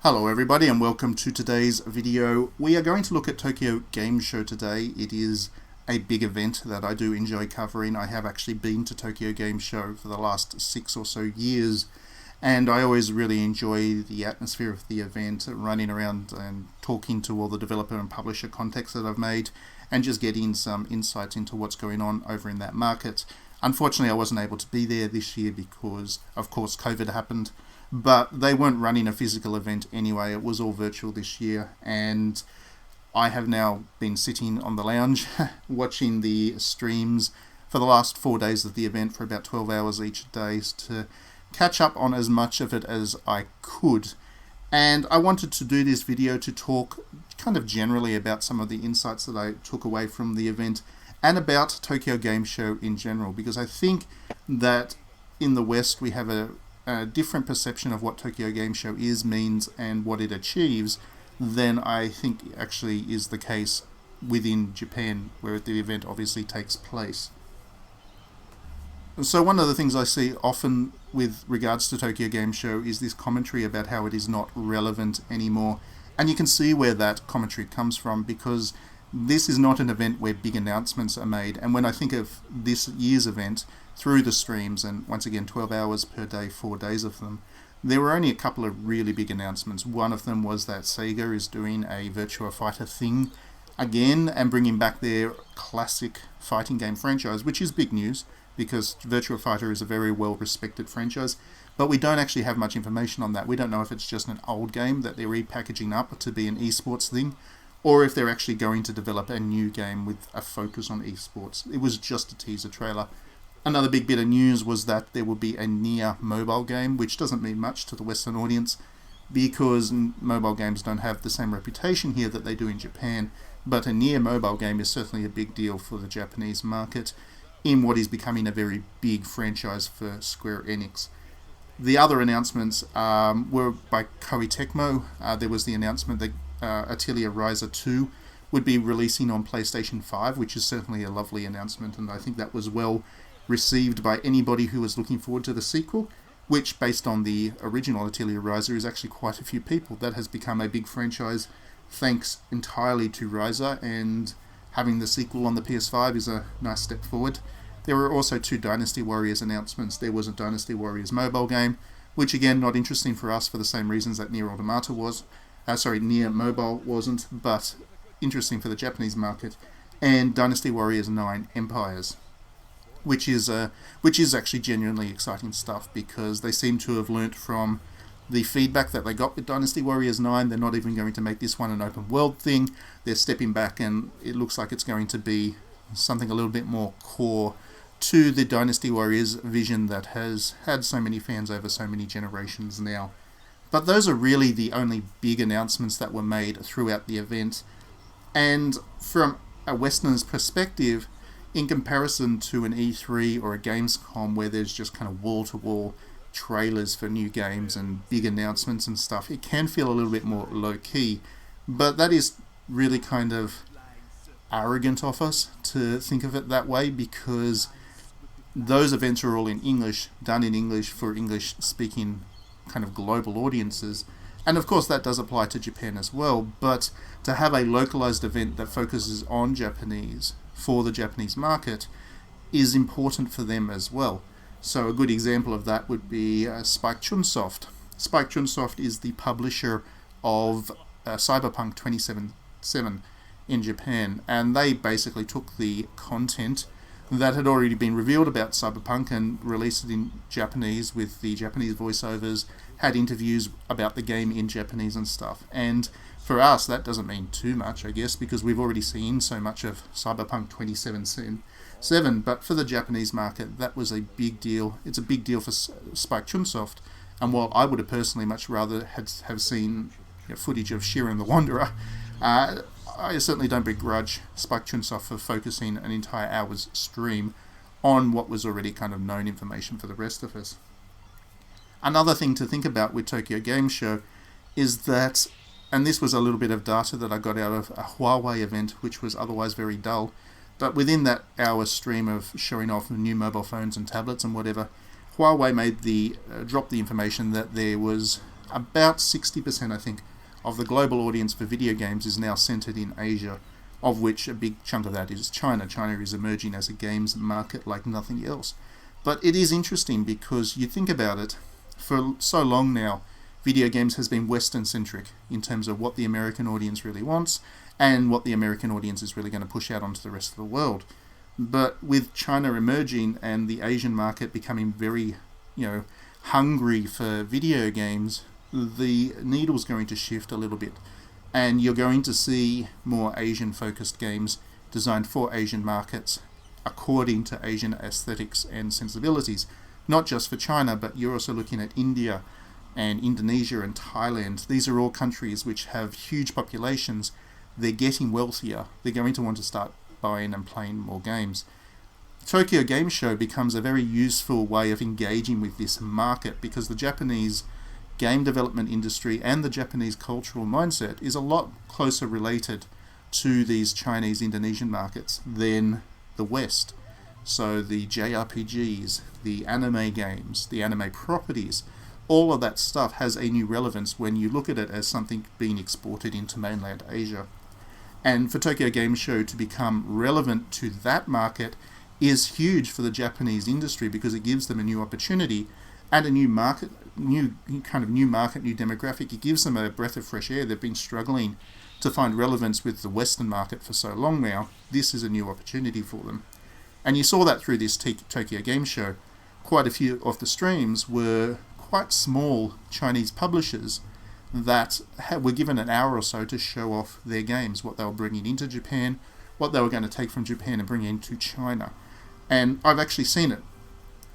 Hello everybody and welcome to today's video. We are going to look at Tokyo Game Show today. It is a big event that I do enjoy covering. I have actually been to Tokyo Game Show for the last 6 or so years, and I always really enjoy the atmosphere of the event, running around and talking to all the developer and publisher contacts that I've made and just getting some insights into what's going on over in that market. Unfortunately, I wasn't able to be there this year because, of course, COVID happened. But they weren't running a physical event anyway. It was all virtual this year, and I have now been sitting on the lounge watching the streams for the last 4 days of the event for about 12 hours each day to catch up on as much of it as I could. And I wanted to do this video to talk kind of generally about some of the insights that I took away from the event and about Tokyo Game Show in general, because I think that in the West we have a different perception of what Tokyo Game Show is, means, and what it achieves than I think actually is the case within Japan, where the event obviously takes place. So one of the things I see often with regards to Tokyo Game Show is this commentary about how it is not relevant anymore. And you can see where that commentary comes from, because this is not an event where big announcements are made. And when I think of this year's event, through the streams, and once again 12 hours per day, 4 days of them, there were only a couple of really big announcements. One of them was that Sega is doing a Virtua Fighter thing again and bringing back their classic fighting game franchise, which is big news because Virtua Fighter is a very well respected franchise, but we don't actually have much information on that. We don't know if it's just an old game that they're repackaging up to be an esports thing, or if they're actually going to develop a new game with a focus on esports. It was just a teaser trailer. Another big bit of news was that there will be a Nier mobile game, which doesn't mean much to the Western audience because mobile games don't have the same reputation here that they do in Japan, but a Nier mobile game is certainly a big deal for the Japanese market in what is becoming a very big franchise for Square Enix. The other announcements were by Koei Tecmo. There was the announcement that Atelier Riser 2 would be releasing on PlayStation 5, which is certainly a lovely announcement, and I think that was well received by anybody who was looking forward to the sequel, which, based on the original Atelier Riser, is actually quite a few people. That has become a big franchise thanks entirely to Riser, and having the sequel on the PS5 is a nice step forward. There were also 2 Dynasty Warriors announcements. There was a Dynasty Warriors mobile game, which again, not interesting for us for the same reasons that Nier Automata was. Nier Mobile wasn't, but interesting for the Japanese market. And Dynasty Warriors 9 Empires, which is actually genuinely exciting stuff, because they seem to have learnt from the feedback that they got with Dynasty Warriors 9. They're not even going to make this one an open world thing. They're stepping back, and it looks like it's going to be something a little bit more core to the Dynasty Warriors vision that has had so many fans over so many generations now. But those are really the only big announcements that were made throughout the event. And from a Westerner's perspective, in comparison to an E3 or a Gamescom where there's just kind of wall-to-wall trailers for new games and big announcements and stuff, it can feel a little bit more low-key. But that is really kind of arrogant of us to think of it that way, because those events are all in English, done in English for English-speaking kind of global audiences. And of course that does apply to Japan as well, but to have a localized event that focuses on Japanese for the Japanese market is important for them as well. So a good example of that would be Spike Chunsoft. Spike Chunsoft is the publisher of Cyberpunk 2077 in Japan, and they basically took the content that had already been revealed about Cyberpunk and released it in Japanese with the Japanese voiceovers, had interviews about the game in Japanese and stuff. And for us, that doesn't mean too much, I guess, because we've already seen so much of Cyberpunk 2077. But for the Japanese market, that was a big deal. It's a big deal for Spike Chunsoft. And while I would have personally much rather have seen footage of Shiren the Wanderer, I certainly don't begrudge Spike Chunsoft for focusing an entire hour's stream on what was already kind of known information for the rest of us. Another thing to think about with Tokyo Game Show is that, and this was a little bit of data that I got out of a Huawei event, which was otherwise very dull, but within that hour stream of showing off new mobile phones and tablets and whatever, Huawei made dropped the information that there was about 60%, I think, of the global audience for video games is now centered in Asia, of which a big chunk of that is China. China is emerging as a games market like nothing else. But it is interesting because you think about it, for so long now, video games has been Western-centric in terms of what the American audience really wants and what the American audience is really going to push out onto the rest of the world. But with China emerging and the Asian market becoming very, hungry for video games, the needle's going to shift a little bit. And you're going to see more Asian-focused games designed for Asian markets according to Asian aesthetics and sensibilities. Not just for China, but you're also looking at India and Indonesia and Thailand. These are all countries which have huge populations. They're getting wealthier. They're going to want to start buying and playing more games. Tokyo Game Show becomes a very useful way of engaging with this market because the Japanese game development industry and the Japanese cultural mindset is a lot closer related to these Chinese Indonesian markets than the West. So the JRPGs, the anime games, the anime properties, all of that stuff has a new relevance when you look at it as something being exported into mainland Asia. And for Tokyo Game Show to become relevant to that market is huge for the Japanese industry because it gives them a new opportunity and a new market, new demographic. It gives them a breath of fresh air. They've been struggling to find relevance with the Western market for so long now. This is a new opportunity for them. And you saw that through this Tokyo Game Show. Quite a few of the streams were quite small Chinese publishers that were given an hour or so to show off their games, what they were bringing into Japan, what they were going to take from Japan and bring into China. And I've actually seen it.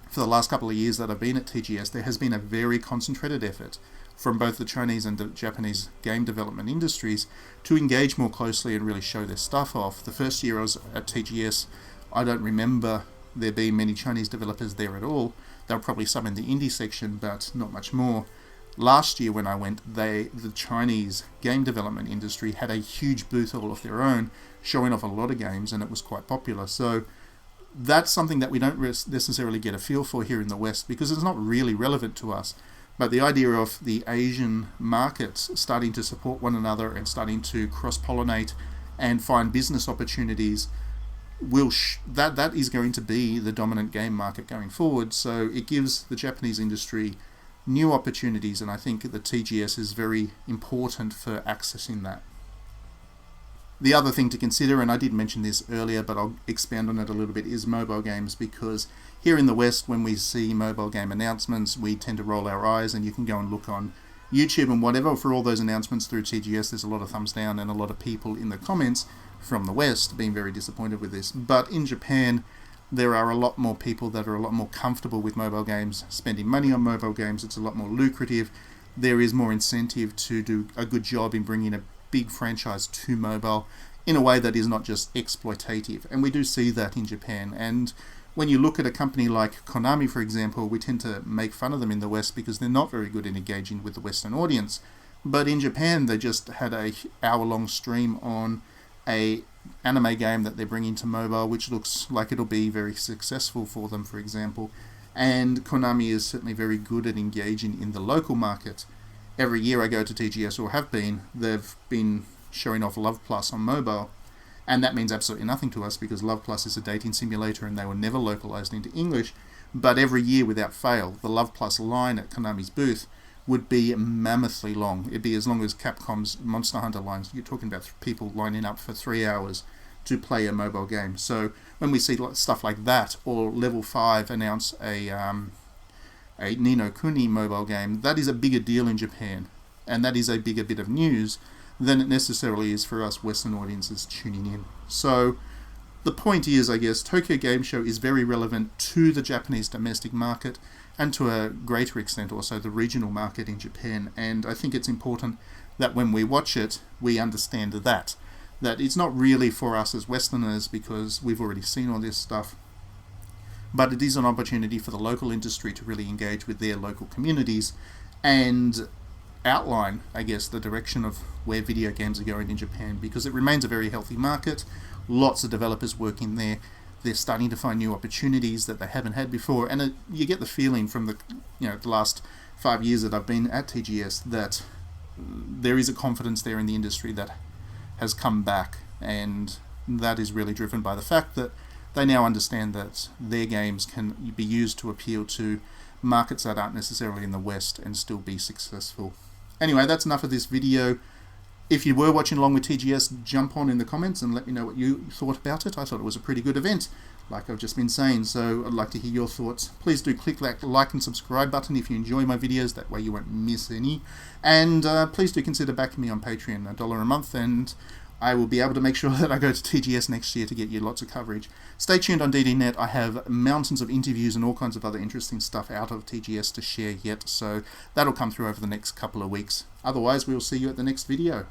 For the last couple of years that I've been at TGS, there has been a very concentrated effort from both the Chinese and the Japanese game development industries to engage more closely and really show their stuff off. The first year I was at TGS, I don't remember there being many Chinese developers there at all. There were probably some in the indie section, but not much more. Last year when I went, the Chinese game development industry had a huge booth all of their own, showing off a lot of games, and it was quite popular. So that's something that we don't necessarily get a feel for here in the West because it's not really relevant to us. But the idea of the Asian markets starting to support one another and starting to cross-pollinate and find business opportunities, that is going to be the dominant game market going forward. So it gives the Japanese industry new opportunities, and I think the TGS is very important for accessing that. The other thing to consider, and I did mention this earlier, but I'll expand on it a little bit, is mobile games, because here in the West, when we see mobile game announcements, we tend to roll our eyes, and you can go and look on YouTube and whatever for all those announcements through TGS. There's a lot of thumbs down and a lot of people in the comments from the West being very disappointed with this. But in Japan, there are a lot more people that are a lot more comfortable with mobile games, spending money on mobile games. It's a lot more lucrative. There is more incentive to do a good job in bringing a big franchise to mobile in a way that is not just exploitative. And we do see that in Japan. And when you look at a company like Konami, for example, we tend to make fun of them in the West because they're not very good in engaging with the Western audience. But in Japan, they just had a hour-long stream on a anime game that they're bringing to mobile, which looks like it'll be very successful for them, for example. And Konami is certainly very good at engaging in the local market. Every year I go to TGS, or have been, they've been showing off Love Plus on mobile. And that means absolutely nothing to us because Love Plus is a dating simulator and they were never localized into English. But every year, without fail, the Love Plus line at Konami's booth would be mammothly long. It'd be as long as Capcom's Monster Hunter lines. You're talking about people lining up for 3 hours to play a mobile game. So when we see stuff like that, or Level 5 announce a Ni no Kuni mobile game, that is a bigger deal in Japan, and that is a bigger bit of news than it necessarily is for us Western audiences tuning in. So the point is, I guess, Tokyo Game Show is very relevant to the Japanese domestic market, and to a greater extent also the regional market in Japan. And I think it's important that when we watch it, we understand that it's not really for us as Westerners because we've already seen all this stuff, but it is an opportunity for the local industry to really engage with their local communities and outline, I guess, the direction of where video games are going in Japan, because it remains a very healthy market. Lots of developers working there. They're starting to find new opportunities that they haven't had before, and you get the feeling from the last 5 years that I've been at TGS that there is a confidence there in the industry that has come back, and that is really driven by the fact that they now understand that their games can be used to appeal to markets that aren't necessarily in the West and still be successful. Anyway, that's enough of this video. If you were watching along with TGS, jump on in the comments and let me know what you thought about it. I thought it was a pretty good event, like I've just been saying, so I'd like to hear your thoughts. Please do click that like and subscribe button if you enjoy my videos, that way you won't miss any. And please do consider backing me on Patreon, $1 a month, and I will be able to make sure that I go to TGS next year to get you lots of coverage. Stay tuned on DDNet. I have mountains of interviews and all kinds of other interesting stuff out of TGS to share yet, so that'll come through over the next couple of weeks. Otherwise, we'll see you at the next video.